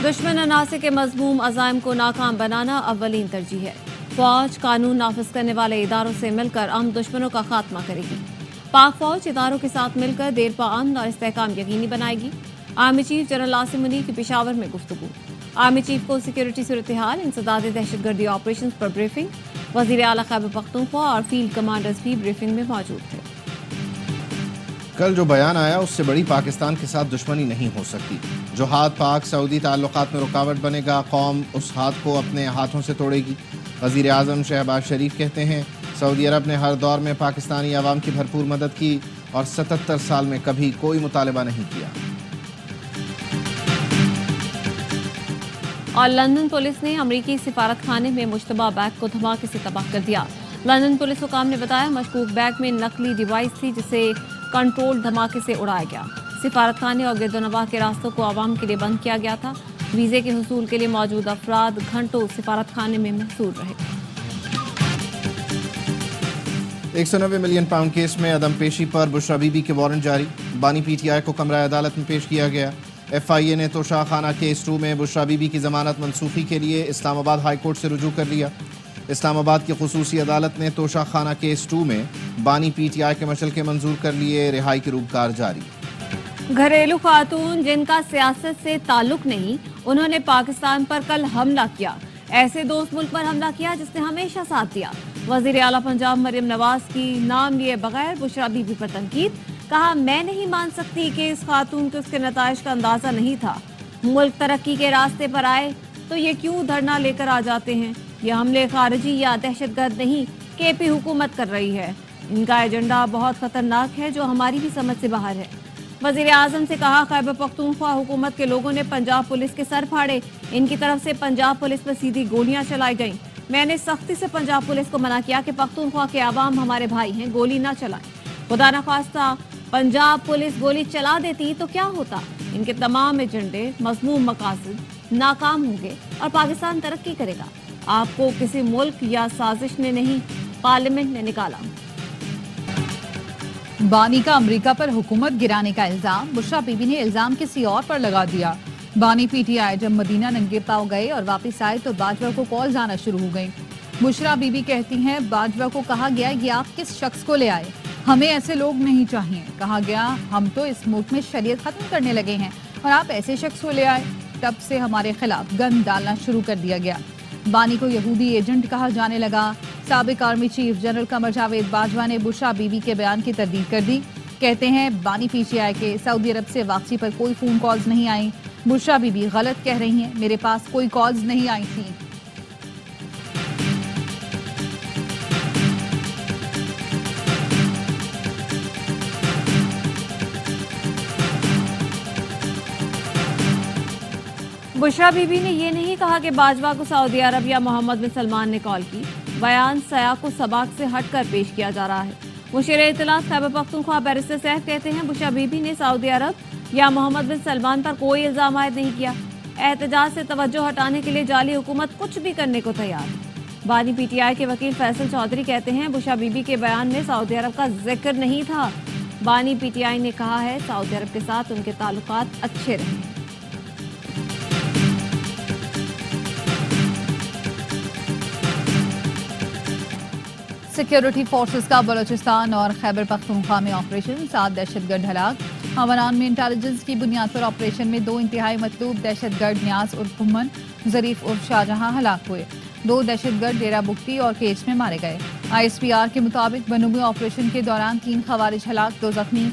दुश्मन अनासे के मजमूम अज़ाइम को नाकाम बनाना अव्वलीन तरजीह है। फौज कानून नाफिज करने वाले इदारों से मिलकर अमन दुश्मनों का खात्मा करेगी। पाक फौज इदारों के साथ मिलकर देरपा अमन और इस्तेहकाम यकीनी बनाएगी। Army chief general Asim Munir की पेशावर में गुफ्तगू। आर्मी चीफ को सिक्योरिटी सूरत हाल, इंसदाद दहशतगर्दी ऑपरेशन पर ब्रीफिंग। वज़ीर आला खैबर पख्तूनख्वा और फील्ड कमांडर्स भी ब्रीफिंग में मौजूद थे। कल जो बयान आया उससे बड़ी पाकिस्तान के साथ दुश्मनी नहीं हो सकती। जो हाथ पाक सऊदी ताल्लुकात में रुकावट बनेगा, कौम उस हाथ को अपने हाथों से तोड़ेगी। वज़ीर आज़म शहबाज शरीफ कहते हैं सऊदी अरब ने हर दौर में पाकिस्तानी अवाम की भरपूर मदद की और 77 साल में कभी कोई मुतालबा नहीं किया। और लंदन पुलिस ने अमरीकी सिफारत खाने में मुश्तबा बैग को धमाके से तबाह कर दिया। लंदन पुलिस हुकाम ने बताया मशकूक बैग में नकली डिवाइस थी जिसे कंट्रोल धमाके से उड़ाया गया। सिफारत खाने और गिरदोनवाह के रास्तों को आवाम के लिए बंद किया गया था। वीज़े के हुसूल के लिए मौजूद अफराद घंटों सिफारत खाने में महसूर रहे। 190 मिलियन पाउंड केस में अदम पेशी पर बुशरा बीबी के वारंट जारी। बानी पीटीआई को कमरा अदालत में पेश किया गया। FIA ने तोशा खाना केस 2 में बुशरा बीबी की जमानत मनसूखी के लिए इस्लामाबाद हाई कोर्ट से रुजू कर लिया। इस्लामाबाद की खुसूसी अदालत ने तोशा खाना केस 2 में बानी PTI के मशल्के मंजूर कर लिए। रिहाई की रूपकार जारी। घरेलू खातून जिनका सियासत से ताल्लुक नहीं, उन्होंने पाकिस्तान पर कल हमला किया। ऐसे दोस्त मुल्क पर हमला किया जिसने हमेशा साथ दिया। वजीर आला पंजाब मरियम नवाज की नाम लिए बगैर बुशरा बीबी पर तनकीद। कहा मैं नहीं मान सकती कि इस खातून को उसके नताइज का अंदाजा नहीं था। मुल्क तरक्की के रास्ते पर आए तो ये क्यों धरना लेकर आ जाते हैं। ये हमले खारजी या दहशतगर्द नहीं, KP हुकूमत कर रही है। इनका एजेंडा बहुत खतरनाक है जो हमारी भी समझ से बाहर है। वजीर आजम से कहा खैबर पख्तूनख्वा हुकूमत के लोगों ने पंजाब पुलिस के सर फाड़े। इनकी तरफ से पंजाब पुलिस पर सीधी गोलियां चलाई गईं। मैंने सख्ती से पंजाब पुलिस को मना किया कि पख्तूनख्वा के आवाम हमारे भाई हैं, गोली ना चलाएं। खुदा न खास्ता पंजाब पुलिस गोली चला देती तो क्या होता। इनके तमाम एजेंडे, मज़मूम मकासद नाकाम होंगे और पाकिस्तान तरक्की करेगा। आपको किसी मुल्क या साजिश ने नहीं, पार्लियामेंट ने निकाला। बानी का अमेरिका पर हुकूमत गिराने का इल्जाम। बुशरा बीबी ने इल्जाम किसी और पर लगा दिया। बानी PTI जब मदीना नंगे पांव गए और वापस आए तो बाजवा को कॉल्स आना शुरू हो गई। बुशरा बीबी कहती हैं बाजवा को कहा गया ये आप किस शख्स को ले आए, हमें ऐसे लोग नहीं चाहिए। कहा गया हम तो इस मुल्क में शरीयत खत्म करने लगे हैं और आप ऐसे शख्स को ले आए। तब से हमारे खिलाफ गन डालना शुरू कर दिया गया। बानी को यहूदी एजेंट कहा जाने लगा। साबिक army chief general Qamar Javed Bajwa ने बुशरा बीबी के बयान की तरदीद कर दी। कहते हैं बानी PTI के सऊदी अरब से वापसी पर कोई फोन कॉल्स नहीं आई। बुशरा बीबी गलत कह रही हैं, मेरे पास कोई कॉल्स नहीं आई थी। बुशरा बीबी ने यह नहीं कहा कि बाजवा को सऊदी अरब या मोहम्मद बिन सलमान ने कॉल की। बयान सयाक सबाक से हटकर पेश किया जा रहा है। मुशीर इत्तलात खैबर पख्तूनख्वा बैरिस्टर सैफ कहते हैं बुशरा बीबी ने सऊदी अरब या मोहम्मद बिन सलमान पर कोई इल्जाम आयद नहीं किया। एहतजाज से तवज्जो हटाने के लिए जाली हुकूमत कुछ भी करने को तैयार है। बानी PTI के वकील फैसल चौधरी कहते हैं बुशरा बीबी के बयान में सऊदी अरब का जिक्र नहीं था। बानी PTI ने कहा है सऊदी अरब के साथ उनके ताल्लुकात अच्छे रहे। सिक्योरिटी फोर्सेस का बलोचिस्तान और खैबर पख्तूनख्वा में ऑपरेशन। 7 दहशतगर्द हलाक। हमरान में इंटेलिजेंस की बुनियाद पर ऑपरेशन में 2 इंतहाई मतलूब दहशतगर्द न्याज उर्फ हुमन, जरीफ उर्फ शाहजहां हलाक हुए। 2 दहशतगर्द डेरा बुख्ती और केस में मारे गए। ISPR के मुताबिक बनूबी ऑपरेशन के दौरान 3 खवारिज हलाक, 2 जख्मी।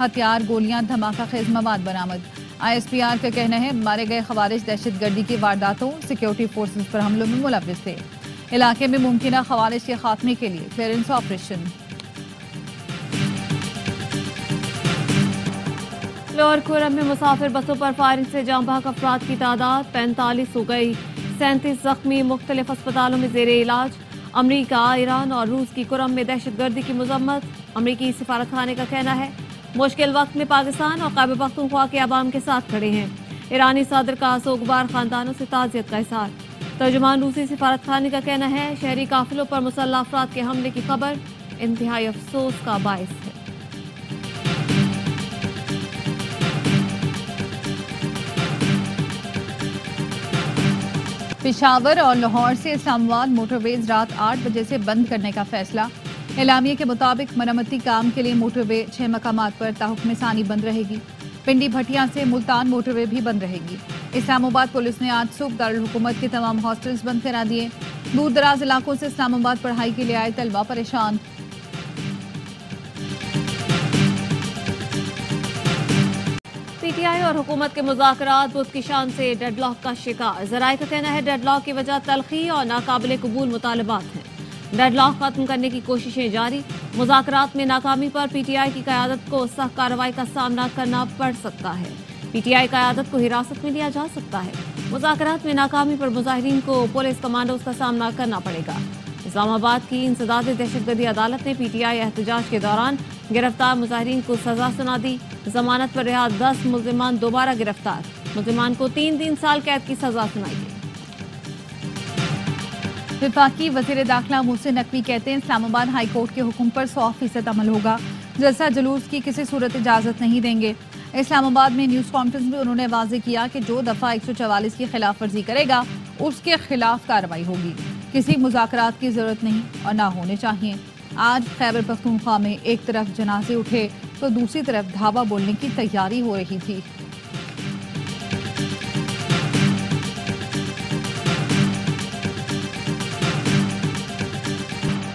हथियार, गोलियां, धमाका खेज मवाद बरामद। ISPR का कहना है मारे गए खवारिज दहशतगर्दी की वारदातों, सिक्योरिटी फोर्सेस पर हमलों में मुलव्विस थे। इलाके में मुमकिन खवारिज के खात्मे के लिए क्लियरेंस ऑपरेशन। लोअर खुरम में मुसाफिर बसों पर फायरिंग से जाँ बहक अफराद की तादाद 45 हो गई। 37 जख्मी मुख्तलिफ अस्पतालों में जेर इलाज। अमरीका, ईरान और रूस की खुरम में दहशतगर्दी की मजम्मत। अमरीकी सिफारत खाने का कहना है मुश्किल वक्त में पाकिस्तान और खैबर पख्तूनख्वा के अवाम के साथ खड़े हैं। ईरानी सदर का सोगवार खानदानों से ताज़ियत का इज़हार। तर्जुमान रूसी सिफारत खाने का कहना है शहरी काफिलों पर मुसल्लह अफराद के हमले की खबर इंतहाई अफसोस का बायस है। پشاور اور لاہور سے اسلام آباد موٹر ویز رات 8 بجے سے بند کرنے کا فیصلہ۔ اعلامیے کے مطابق مرمتی کام کے لیے موٹر وے 6 مقامات پر تاحکم ثانی بند رہے گی۔ پنڈی بھٹیاں سے ملتان موٹر وے بھی بند رہے گی۔ اسلام آباد پولیس نے آج صبح دارالحکومت کے تمام ہاسٹلز بند کرا دیے۔ دور دراز علاقوں سے اسلام آباد پڑھائی کے لیے آئے طلبہ پریشان۔ پی ٹی آئی اور حکومت کے مذاکرات بدھ کی شام سے ڈیڈ لاک کا شکار۔ ذرائع کا کہنا ہے ڈیڈ لاک کی وجہ تلخی اور ناقابل قبول مطالبات ہیں۔ ڈیڈ لاک ختم کرنے کی کوششیں جاری۔ مذاکرات میں ناکامی پر پی ٹی آئی کی قیادت کو سخت کارروائی کا سامنا کرنا پڑ سکتا ہے۔ پی ٹی آئی قیادت کو حراست میں لیا جا سکتا ہے۔ مذاکرات میں ناکامی پر مظاہرین کو پولیس کمانڈوز کا سامنا کرنا پڑے گا۔ اسلام آباد کی انسداد دہشت گردی عدالت نے پی ٹی آئی احتجاج کے دوران گرفتار مظاہرین کو سزا سنا دی۔ ضمانت پر رہا 10 ملزمان دوبارہ گرفتار۔ ملزمان کو 3 سال قید کی سزا سنائی گئی۔ وفاقی وزیر داخلہ محسن نقوی کہتے ہیں اسلام آباد ہائی کورٹ کے حکم پر 100% عمل ہوگا۔ جلسہ جلوس کی کسی صورت اجازت نہیں دیں گے۔ اسلام آباد میں نیوز کانفرنس میں انہوں نے واضح کیا کہ جو دفعہ 144 کی خلاف ورزی کرے گا اس کے خلاف کارروائی ہوگی۔ کسی مذاکرات کی ضرورت نہیں اور نہ ہونے چاہیے۔ آج خیبر پختونخوا میں ایک طرف جنازے اٹھے تو دوسری طرف دھاوا بولنے کی تیاری ہو رہی تھی۔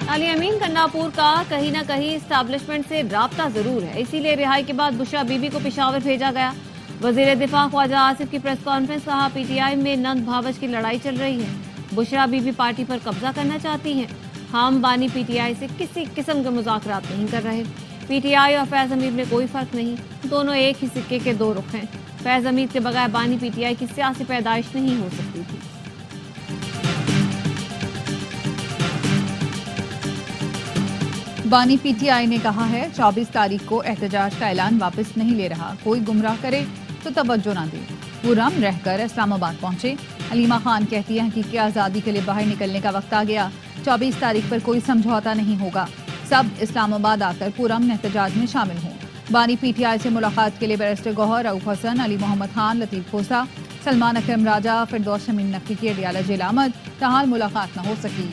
علی امین کناپور کا کہیں نہ کہیں اسٹیبلشمنٹ سے رابطہ ضرور ہے، اسی لیے رہائی کے بعد بشرا بی بی کو پشاور بھیجا گیا۔ وزیر دفاع خواجہ آصف کی پریس کانفرنس کہا پی ٹی آئی میں نند بھاوج کی لڑائی چل رہی ہے۔ بشرا بی بی پارٹی پر قبضہ کرنا چاہتی ہیں۔ ہم بانی پی ٹی آئی سے کسی قسم کے مذاکرات نہیں کر رہے۔ پی ٹی آئی اور فیض حمید میں کوئی فرق نہیں، دونوں ایک ہی سکے کے دو رخ ہیں۔ فیض حمید کے بغیر بانی پی ٹی آئی کی سیاسی پیدائش نہیں ہو سکتی تھی۔ بانی پی ٹی آئی نے کہا ہے 24 تاریخ کو احتجاج کا اعلان واپس نہیں لے رہا، کوئی گمراہ کرے تو توجہ نہ دے۔ وہ رم رہ کر اسلام آباد پہنچے۔ علیمہ خان کہتی ہے حقیقی آزادی کے لیے باہر نکلنے کا وقت آ گیا، 24 تاریخ پر کوئی سمجھوتا نہیں ہوگا، سب اسلام آباد آ کر پرامن احتجاج میں شامل ہوں۔ بانی پی ٹی آئی سے ملاقات کے لیے بیرسٹر گوہر، رؤف حسن، علی محمد خان، لطیف کھوسہ، سلمان اکرم راجہ، فردوس شمیم نقوی کی اڈیالہ جیل آمد، تاحال ملاقات نہ ہو سکی۔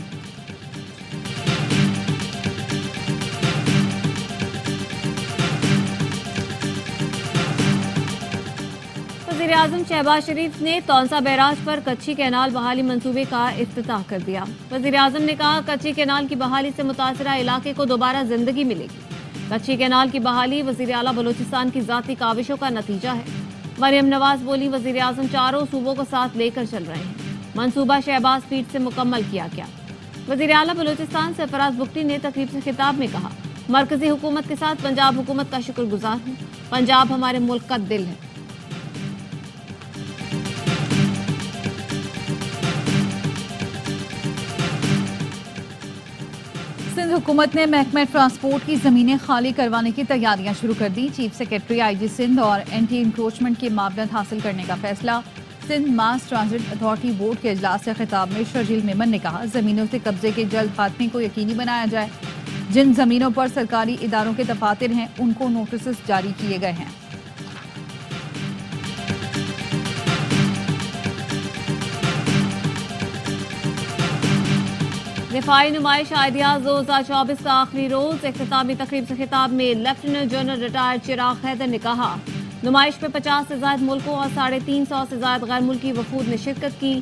وزیر اعظم شہباز شریف نے تونسا بیراج پر کچھی کینال بحالی منصوبے کا افتتاح کر دیا۔ وزیر اعظم نے کہا کچھی کینال کی بحالی سے متاثرہ علاقے کو دوبارہ زندگی ملے گی۔ کچھی کینال کی بحالی وزیر اعلیٰ بلوچستان کی ذاتی کاوشوں کا نتیجہ ہے۔ مریم نواز بولی وزیر اعظم چاروں صوبوں کو ساتھ لے کر چل رہے ہیں، منصوبہ شہباز پیٹ سے مکمل کیا گیا۔ وزیر اعلیٰ بلوچستان سرفراز بگٹی نے تقریب سے خطاب میں کہا مرکزی حکومت کے ساتھ پنجاب حکومت کا شکر گزار ہوں، پنجاب ہمارے ملک کا دل ہے۔ سندھ حکومت نے محکمہ ٹرانسپورٹ کی زمینیں خالی کروانے کی تیاریاں شروع کر دی۔ چیف سیکرٹری آئی جی سندھ اور اینٹی انکروچمنٹ کی معاونت حاصل کرنے کا فیصلہ۔ سندھ ماس ٹرانزٹ اتھارٹی بورڈ کے اجلاس سے خطاب میں شرجیل میمن نے کہا زمینوں سے قبضے کے جلد خاتمے کو یقینی بنایا جائے۔ جن زمینوں پر سرکاری اداروں کے دفاتر ہیں ان کو نوٹسز جاری کیے گئے ہیں۔ دفاعی نمائش آئیڈیاز 2024 کا آخری روز۔ اختتامی تقریب سے خطاب میں لیفٹیننٹ جنرل ریٹائرڈ چراغ حیدر نے کہا نمائش میں 50 سے زائد ملکوں اور 350 سے زائد غیر ملکی وفود نے شرکت کی۔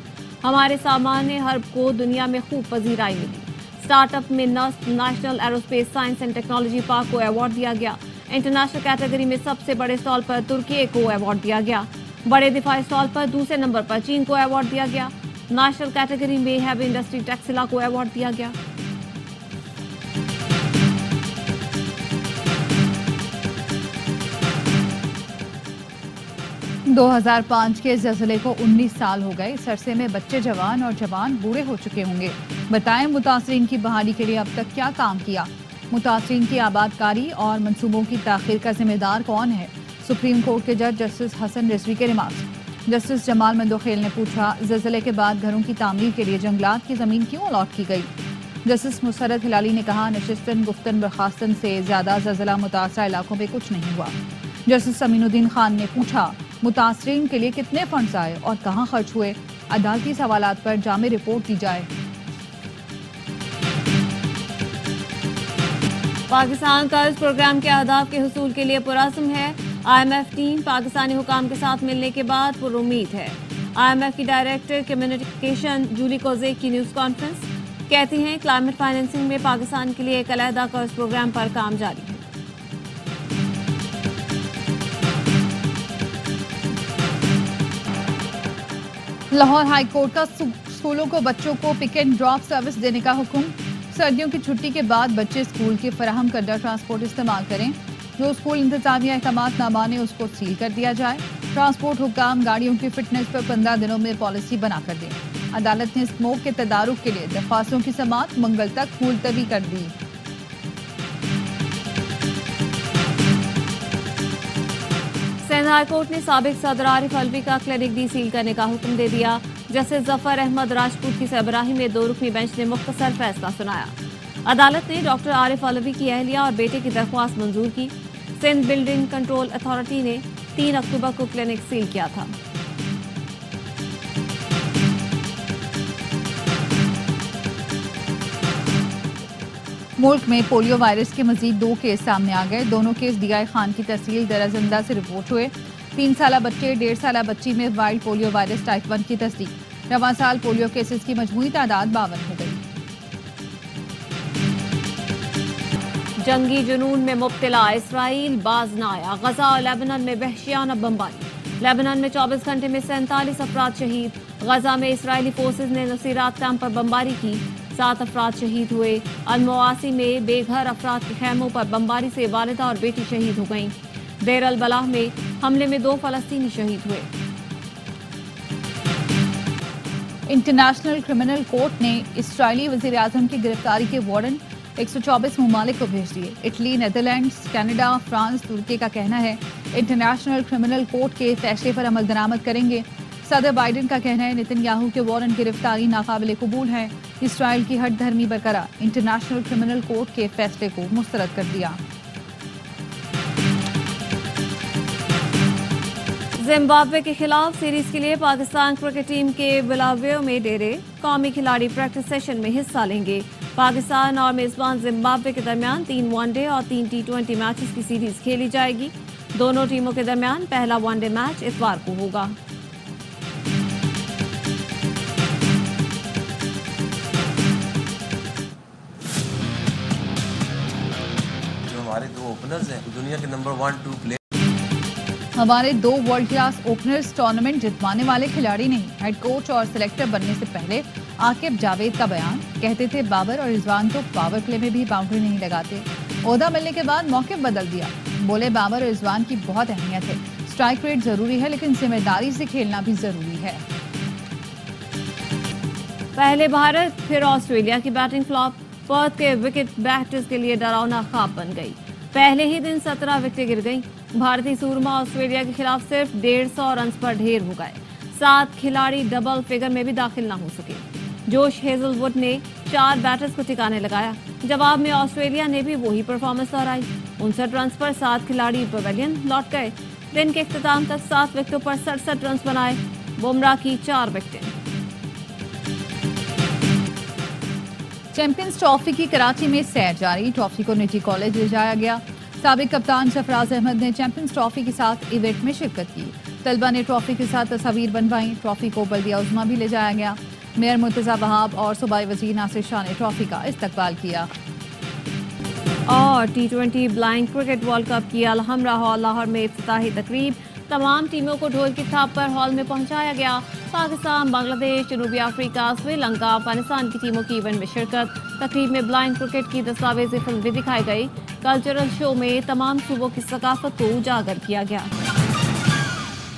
ہمارے سامان حرب کو دنیا میں خوب پذیرائی ملی۔ اسٹارٹ اپ میں national aerospace science and technology park کو ایوارڈ دیا گیا۔ انٹرنیشنل کیٹیگری میں سب سے بڑے اسٹال پر ترکی کو ایوارڈ دیا گیا۔ بڑے دفاعی اسٹال پر دوسرے نمبر پر چین کو ایوارڈ دیا گیا۔ نیشنل کیٹیگری میں ہیوی انڈسٹری ٹیکسلا کو ایوارڈ دیا گیا۔ 2005 کے زلزلے کو 19 سال ہو گئے۔ اس عرصے میں بچے جوان اور جوان بوڑھے ہو چکے ہوں گے۔ بتائیں متاثرین کی بحالی کے لیے اب تک کیا کام کیا؟ متاثرین کی آباد کاری اور منصوبوں کی تاخیر کا ذمہ دار کون ہے؟ سپریم کورٹ کے جج جسٹس حسن رضوی کے ریمارکس۔ جسٹس جمال مندوخیل نے پوچھا زلزلے کے بعد گھروں کی تعمیر کے لیے جنگلات کی زمین کیوں الاٹ کی گئی؟ جسٹس مسرت ہلالی نے کہا نشستن گفتن برخاستن سے زیادہ زلزلہ متاثرہ علاقوں پہ کچھ نہیں ہوا۔ جسٹس امین الدین خان نے پوچھا متاثرین کے لیے کتنے فنڈز آئے اور کہاں خرچ ہوئے؟ अदालती सवालात पर जामे रिपोर्ट दी जाए। पाकिस्तान कर्ज प्रोग्राम के अहदाफ के हुसूल के लिए पुरअज़्म है। IMF टीम पाकिस्तानी हुकाम के साथ मिलने के बाद पुरुम्मीद है। IMF की डायरेक्टर कम्युनिकेशन जूली कोजेक की न्यूज़ कॉन्फ्रेंस कहती हैं क्लाइमेट फाइनेंसिंग में पाकिस्तान के लिए एक अलहदा कर्ज प्रोग्राम पर काम जारी है। लाहौर हाई कोर्ट का स्कूलों को बच्चों को पिक एंड ड्रॉप सर्विस देने का हुक्म। सर्दियों की छुट्टी के बाद बच्चे स्कूल के फराहम करदा ट्रांसपोर्ट इस्तेमाल करें। जो स्कूल इंतजामिया अहकामात ना माने उसको सील कर दिया जाए। ट्रांसपोर्ट हुक्काम गाड़ियों की फिटनेस पर 15 दिनों में पॉलिसी बना कर दें। अदालत ने स्मोक के तदारुक के लिए दरख्वास्तों की समाअत मंगल तक मुलतवी कर दी। सिंध हाई कोर्ट ने साबिक सदर आरिफ अलवी का क्लिनिक डी सील करने का हुक्म दे दिया। जस्टिस जफर अहमद राजपूत की सरबराही में 2 रुकनी बेंच ने मुख्तसर फैसला सुनाया। अदालत ने डॉक्टर आरिफ अलवी की अहलिया और बेटे की दरख्वास्त मंजूर की। सिंध बिल्डिंग कंट्रोल अथॉरिटी ने 3 अक्टूबर को क्लिनिक सील किया था। मुल्क में पोलियो वायरस के मजीद 2 केस सामने आ गए। दोनों केस डीआई खान की तहसील दराजंदा से रिपोर्ट हुए। 3 साला बच्चे 1.5 साला बच्ची में वाइल्ड पोलियो वायरस टाइप 1 की तस्दीक। रवां साल पोलियो केसेस की मजमूई तादाद 52 हो गई। जंगी जुनून में मुब्तला इसराइल बाज न आया। गजा और लेबनान में वहशियाना बमबारी। लेबनान में 24 घंटे में 47 अफराद शहीद। गजा में इसराइली फोर्सेज ने नसीरात कैंप पर बमबारी की। 7 अफराद शहीद हुए। अल-मवासी में बेघर अफराद के खैमों पर बमबारी से वालिदा और बेटी शहीद हो गईं। देर अल बलाह में हमले में 2 फलस्तीनी शहीद हुए। इंटरनेशनल क्रिमिनल कोर्ट ने इसराइली वज़ीर आज़म की गिरफ्तारी के वारंट 124 ममालिक को भेज दिए। इटली, नेदरलैंड्स, कनाडा, फ्रांस, तुर्की का कहना है इंटरनेशनल क्रिमिनल कोर्ट के फैसले पर अमल दरामद करेंगे। सदर बाइडेन का कहना है नेतन्याहू के वारंट गिरफ्तारी नाकाबिले कबूल है। इसराइल की हट धर्मी बरकरार। इंटरनेशनल क्रिमिनल कोर्ट के फैसले को मुस्तरद कर दिया। जिम्बाब्वे के खिलाफ सीरीज के लिए पाकिस्तान क्रिकेट टीम के बुलावे में डेरे। कौमी खिलाड़ी प्रैक्टिस सेशन में हिस्सा लेंगे। पाकिस्तान और मेजबान जिम्बाब्वे के दरमियान 3 वनडे और 3 T20 मैचेस की सीरीज खेली जाएगी। दोनों टीमों के दरमियान पहला वनडे मैच इतवार को होगा। हमारे 2 ओपनर्स हैं दुनिया के नंबर 1-2 प्लेयर। हमारे 2 वर्ल्ड क्लास ओपनर्स टूर्नामेंट जितवाने वाले खिलाड़ी नहीं। हेड कोच और सिलेक्टर बनने से पहले आकिब जावेद का बयान। कहते थे बाबर और रिजवान तो पावर प्ले में भी बाउंड्री नहीं लगाते। ओहदा मिलने के बाद मौक़िफ़ बदल दिया। बोले बाबर और रिजवान की बहुत अहमियत है। स्ट्राइक रेट जरूरी है लेकिन जिम्मेदारी से खेलना भी जरूरी है। पहले भारत फिर ऑस्ट्रेलिया की बैटिंग फ्लॉप। पर्थ के विकेट बैटर्स के लिए डरावना ख्वाब बन गई। पहले ही दिन 17 विकेटें गिर गईं। भारतीय सूरमा ऑस्ट्रेलिया के खिलाफ सिर्फ 150 रन पर ढेर हो गए। 7 खिलाड़ी डबल फिगर में भी दाखिल न हो सके। जोश हेजलवुड ने 4 बैटर्स को ठिकाने लगाया। जवाब में ऑस्ट्रेलिया ने भी वही परफॉर्मेंस दोहराई। 59 रन पर 7 खिलाड़ी पवेलियन लौट गए। दिन के इख्तिताम तक 7 विकेटों पर 67 रन बनाए। बुमराह की 4 विकेटें। चैंपियंस ट्रॉफी की कराची में सैर जारी। ट्रॉफी को निजी कॉलेज ले जाया गया। साबिक कप्तान सरफराज अहमद ने चैंपियंस ट्रॉफी के साथ इवेंट में शिरकत की। तलबा ने ट्रॉफी के साथ तस्वीर बनवाई। ट्रॉफी को बल्दिया उज़्मा भी ले जाया गया। मेयर मुर्तज़ा वहाब और सूबाई वज़ीर नासिर शाह ने ट्रॉफी का इस्तकबाल किया। और T20 blind cricket world cup की अलहमरा हॉल लाहौर में इफ्तिताही तकरीब। तमाम टीमों को ढोल की थाप पर हॉल में पहुंचाया गया। पाकिस्तान, बांग्लादेश, जनूबी अफ्रीका, श्रीलंका, अफगानिस्तान की टीमों की इवेंट में शिरकत। तकरीब में ब्लाइंड क्रिकेट की दस्तावेजी फिल्म भी दिखाई गई। कल्चरल शो में तमाम सूबों की सकाफत को उजागर किया गया।